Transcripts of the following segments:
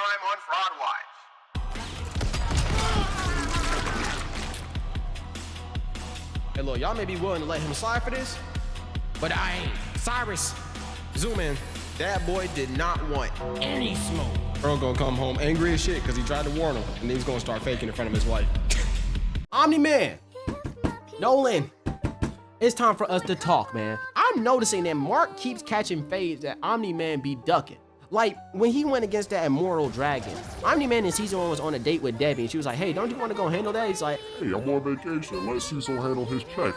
time on Fraudulence. Hey, look, y'all may be willing to let him slide for this, but I ain't. Cyrus, zoom in. That boy did not want any smoke. Earl gonna come home angry as shit because he tried to warn him, and then he's gonna start faking in front of his wife. Omni-Man, Nolan, it's time for us to talk, man. I'm noticing that Mark keeps catching fades that Omni-Man be ducking. Like, when he went against that immortal dragon, Omni-Man in season 1 was on a date with Debbie, and she was like, hey, don't you want to go handle that? He's like, hey, I'm on vacation. Let Cecil handle his check.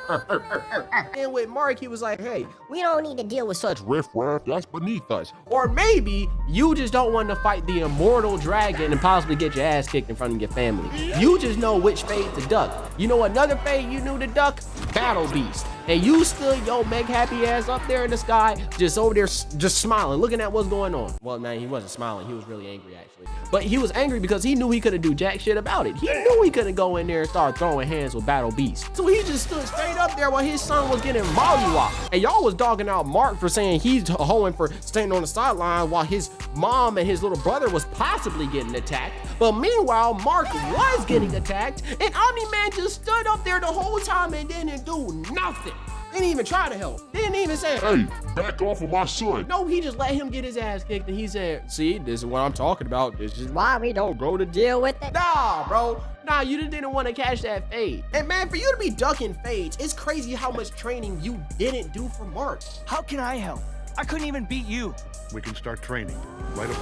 And with Mark, he was like, hey, we don't need to deal with such riff-raff, that's beneath us. Or maybe you just don't want to fight the immortal dragon and possibly get your ass kicked in front of your family. You just know which fade to duck. You know another fade you knew to duck? Battle Beast. And you stood your Meg happy ass up there in the sky, just over there, just smiling, looking at what's going on. Well, man, he wasn't smiling. He was really angry, actually. But he was angry because he knew he couldn't do jack shit about it. He knew he couldn't go in there and start throwing hands with Battle Beast. So he just stood straight up there while his son was getting mollywopped. And y'all was dogging out Mark for saying he's hoeing for standing on the sideline while his mom and his little brother was possibly getting attacked. But meanwhile, Mark was getting attacked, and Omni-Man just stood up there the whole time and didn't do nothing. Didn't even try to help. Didn't even say, hey, back off of my son. No, he just let him get his ass kicked, and he said, see, this is what I'm talking about. This is why we don't go to deal with it. Nah, bro. Nah, you just didn't want to catch that fade. And man, for you to be ducking fades, it's crazy how much training you didn't do for Mark. How can I help? I couldn't even beat you. We can start training right up.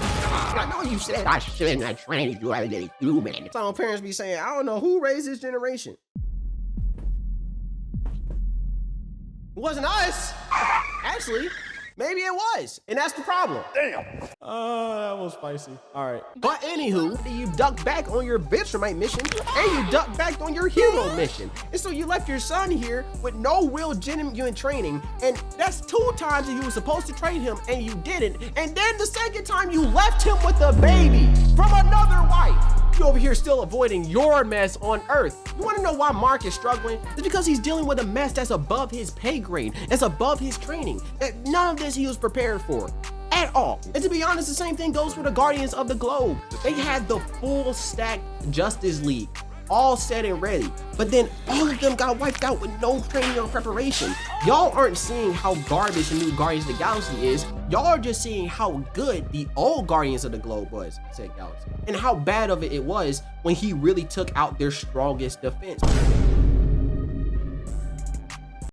I know you said I shouldn't have trained you as a human. Some parents be saying, I don't know who raised this generation. It wasn't us. Actually, maybe it was. And that's the problem. Damn. That was spicy. All right. But anywho, you ducked back on your Bitchamite mission and you ducked back on your hero mission. And so you left your son here with no real genuine training. And that's 2 times that you were supposed to train him and you didn't. And then the second time you left him with a baby from another wife. You over here still avoiding your mess on Earth. You wanna know why Mark is struggling? It's because he's dealing with a mess that's above his pay grade. That's above his training. None of this he was prepared for. At all. And to be honest, the same thing goes for the Guardians of the Globe. They had the full stacked Justice League, all set and ready. But then all of them got wiped out with no training or preparation. Y'all aren't seeing how garbage the new Guardians of the Galaxy is. Y'all are just seeing how good the old Guardians of the Globe was, I said Galaxy, and how bad of it was when he really took out their strongest defense.